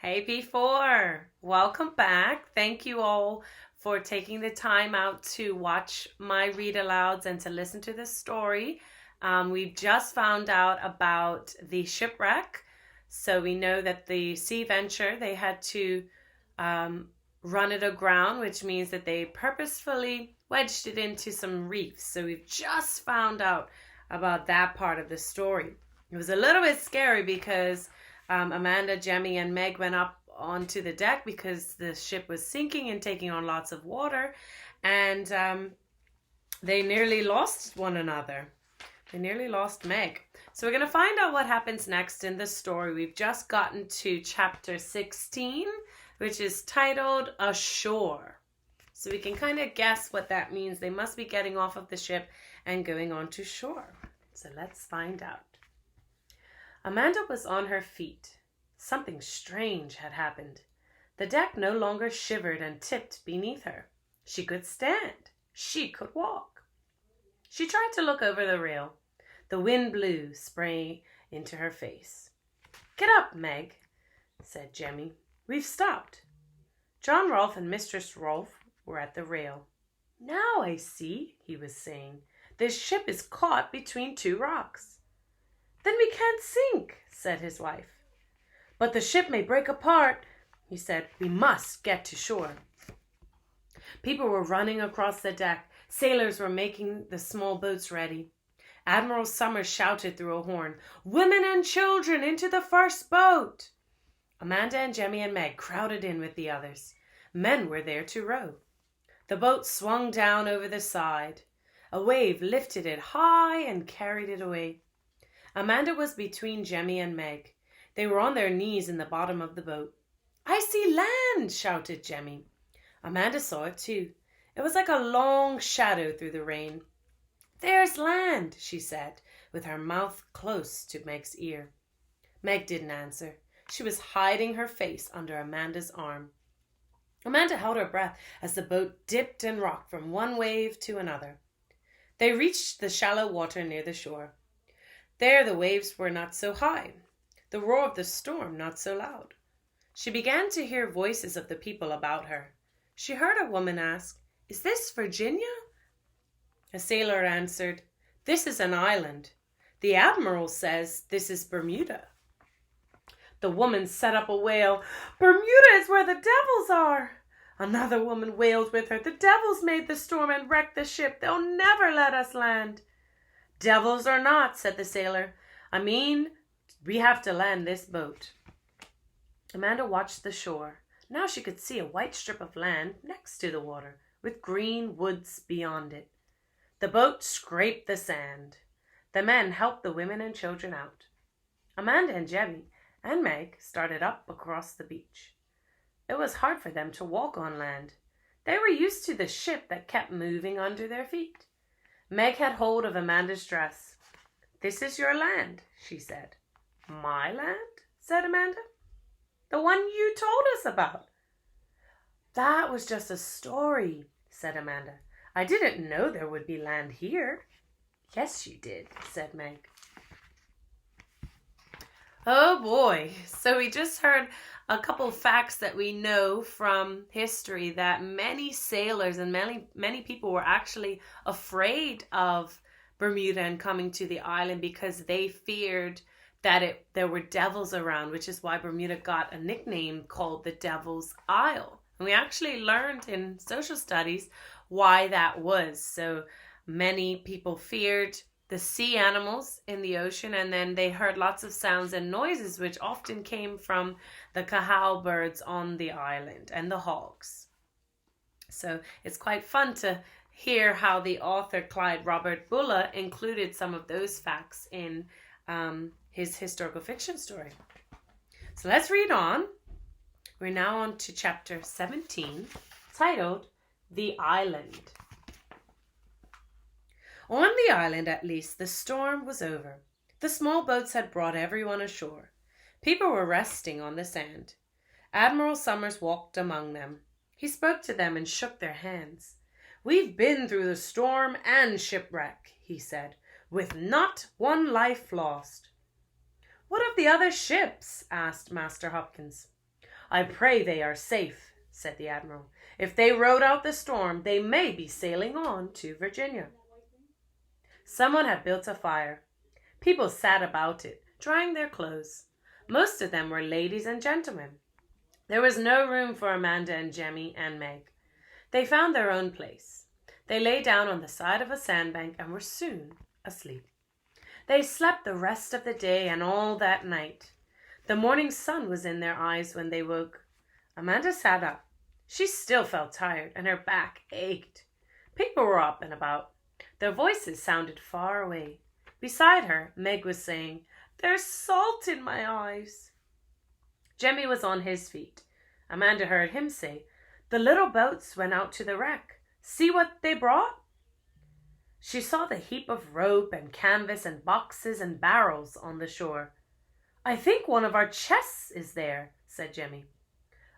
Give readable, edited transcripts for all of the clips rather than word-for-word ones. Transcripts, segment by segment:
Hey, P4. Welcome back. Thank you all for taking the time out to watch my read alouds and to listen to this story. We've just found out about the shipwreck. So we know that the Sea Venture, they had to run it aground, which means that they purposefully wedged it into some reefs. So we've just found out about that part of the story. It was a little bit scary because Amanda, Jemmy, and Meg went up onto the deck because the ship was sinking and taking on lots of water, and they nearly lost one another. They nearly lost Meg. So we're going to find out what happens next in the story. We've just gotten to chapter 16, which is titled Ashore. So we can kind of guess what that means. They must be getting off of the ship and going on to shore. So let's find out. Amanda was on her feet. Something strange had happened. The deck no longer shivered and tipped beneath her. She could stand. She could walk. She tried to look over the rail. The wind blew, spray into her face. "Get up, Meg," said Jemmy. "We've stopped." John Rolfe and Mistress Rolfe were at the rail. "Now I see," he was saying. "This ship is caught between two rocks." "Then we can't sink," said his wife. "But the ship may break apart," he said. "We must get to shore." People were running across the deck. Sailors were making the small boats ready. Admiral Summers shouted through a horn, "Women and children into the first boat!" Amanda and Jemmy and Meg crowded in with the others. Men were there to row. The boat swung down over the side. A wave lifted it high and carried it away. Amanda was between Jemmy and Meg. They were on their knees in the bottom of the boat. "I see land!" shouted Jemmy. Amanda saw it too. It was like a long shadow through the rain. "There's land," she said, with her mouth close to Meg's ear. Meg didn't answer. She was hiding her face under Amanda's arm. Amanda held her breath as the boat dipped and rocked from one wave to another. They reached the shallow water near the shore. There the waves were not so high, the roar of the storm not so loud. She began to hear voices of the people about her. She heard a woman ask, "Is this Virginia?" A sailor answered, "This is an island. The admiral says this is Bermuda." The woman set up a wail, "Bermuda is where the devils are." Another woman wailed with her, "The devils made the storm and wrecked the ship. They'll never let us land." "Devils or not," said the sailor, we have to land this boat." Amanda watched the shore. Now she could see a white strip of land next to the water, with green woods beyond it. The boat scraped the sand. The men helped the women and children out. Amanda and Jemmy and Meg started up across the beach. It was hard for them to walk on land. They were used to the ship that kept moving under their feet. Meg had hold of Amanda's dress. "This is your land," she said. "My land?" said Amanda. "The one you told us about." "That was just a story," said Amanda. "I didn't know there would be land here." "Yes, you did," said Meg. Oh boy. So we just heard a couple of facts that we know from history, that many sailors and many people were actually afraid of Bermuda and coming to the island because they feared that there were devils around, which is why Bermuda got a nickname called the Devil's Isle. And we actually learned in social studies why that was. So many people feared the sea animals in the ocean, and then they heard lots of sounds and noises which often came from the cahal birds on the island and the hogs. So it's quite fun to hear how the author Clyde Robert Buller included some of those facts in his historical fiction story. So let's read on. We're now on to chapter 17, titled The Island. On the island, at least, the storm was over. The small boats had brought everyone ashore. People were resting on the sand. Admiral Summers walked among them. He spoke to them and shook their hands. "We've been through the storm and shipwreck," he said, "with not one life lost." "What of the other ships?" asked Master Hopkins. I pray they are safe, said the admiral. If they rode out the storm, they may be sailing on to Virginia. Someone had built a fire. People sat about it, drying their clothes. Most of them were ladies and gentlemen. There was no room for Amanda and Jemmy and Meg. They found their own place. They lay down on the side of a sandbank and were soon asleep. They slept the rest of the day and all that night. The morning sun was in their eyes when they woke. Amanda sat up. She still felt tired and her back ached. People were up and about. Their voices sounded far away. Beside her, Meg was saying, "There's salt in my eyes." Jemmy was on his feet. Amanda heard him say, "The little boats went out to the wreck. See what they brought?" She saw the heap of rope and canvas and boxes and barrels on the shore. "I think one of our chests is there," said Jemmy.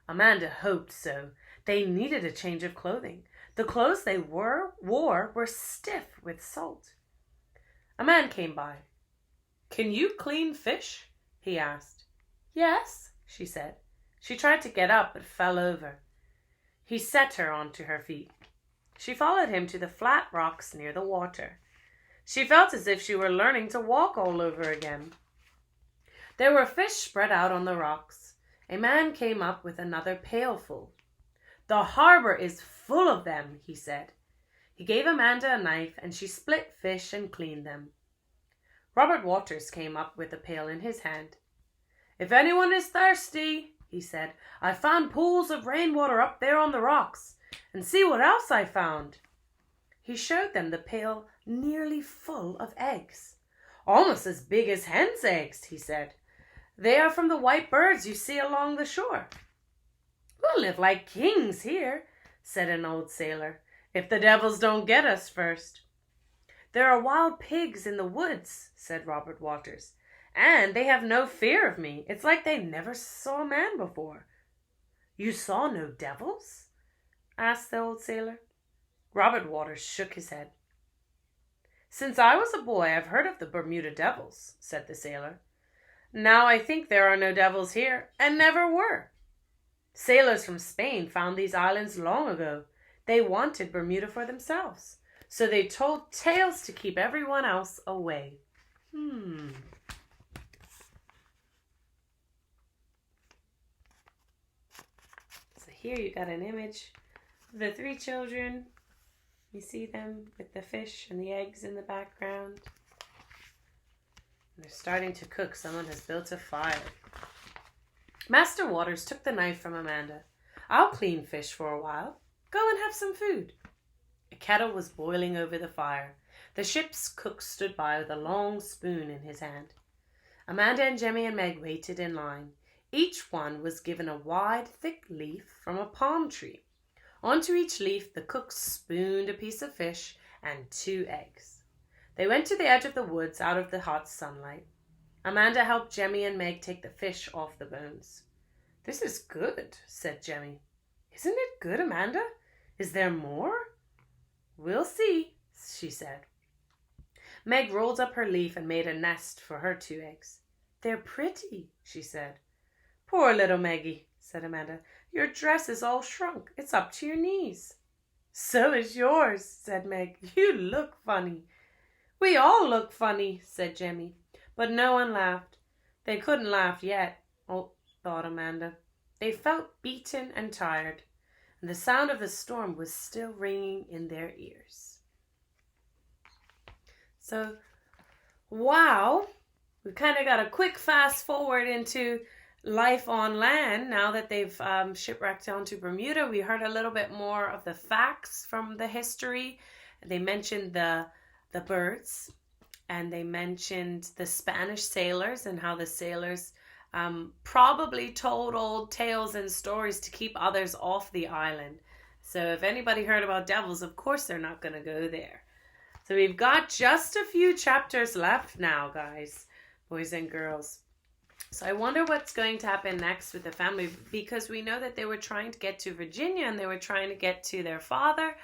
Amanda hoped so. They needed a change of clothing. The clothes they wore were stiff with salt. A man came by. "Can you clean fish?" he asked. "Yes," she said. She tried to get up but fell over. He set her onto her feet. She followed him to the flat rocks near the water. She felt as if she were learning to walk all over again. There were fish spread out on the rocks. A man came up with another pailful. "The harbor is full of them," he said. He gave Amanda a knife and she split fish and cleaned them. Robert Waters came up with a pail in his hand. "If anyone is thirsty," he said, "I found pools of rainwater up there on the rocks. And see what else I found." He showed them the pail nearly full of eggs. "Almost as big as hens' eggs," he said. "They are from the white birds you see along the shore." "We'll live like kings here," said an old sailor, "if the devils don't get us first." "There are wild pigs in the woods," said Robert Waters, "and they have no fear of me. It's like they never saw a man before." "You saw no devils?" asked the old sailor. Robert Waters shook his head. "Since I was a boy, I've heard of the Bermuda devils," said the sailor. "Now I think there are no devils here, and never were. Sailors from Spain found these islands long ago. They wanted Bermuda for themselves, so they told tales to keep everyone else away." So here you got an image of the three children. You see them with the fish and the eggs in the background. They're starting to cook. Someone has built a fire. Master Waters took the knife from Amanda. "I'll clean fish for a while. Go and have some food." A kettle was boiling over the fire. The ship's cook stood by with a long spoon in his hand. Amanda and Jemmy and Meg waited in line. Each one was given a wide, thick leaf from a palm tree. Onto each leaf the cook spooned a piece of fish and 2 eggs. They went to the edge of the woods out of the hot sunlight. Amanda helped Jemmy and Meg take the fish off the bones. "This is good," said Jemmy. "Isn't it good, Amanda? Is there more?" "We'll see," she said. Meg rolled up her leaf and made a nest for her 2 eggs. "They're pretty," she said. "Poor little Meggie," said Amanda. "Your dress is all shrunk. It's up to your knees." "So is yours," said Meg. "You look funny." "We all look funny," said Jemmy. But no one laughed. They couldn't laugh yet, thought Amanda. They felt beaten and tired, and the sound of the storm was still ringing in their ears. So, wow, we kind of got a quick fast forward into life on land now that they've shipwrecked onto Bermuda. We heard a little bit more of the facts from the history. They mentioned the birds, and they mentioned the Spanish sailors and how the sailors probably told old tales and stories to keep others off the island. So if anybody heard about devils, of course they're not going to go there. So we've got just a few chapters left now, guys, boys and girls. So I wonder what's going to happen next with the family, because we know that they were trying to get to Virginia and they were trying to get to their father.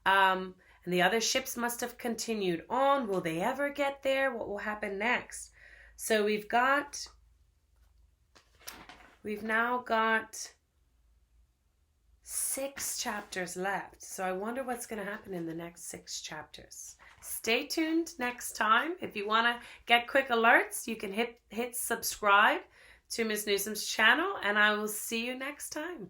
And the other ships must have continued on. Will they ever get there? What will happen next? So we've got We've now got 6 chapters left. So I wonder what's going to happen in the next 6 chapters. Stay tuned next time. If you want to get quick alerts, you can hit subscribe to Miss Newsom's channel, and I will see you next time.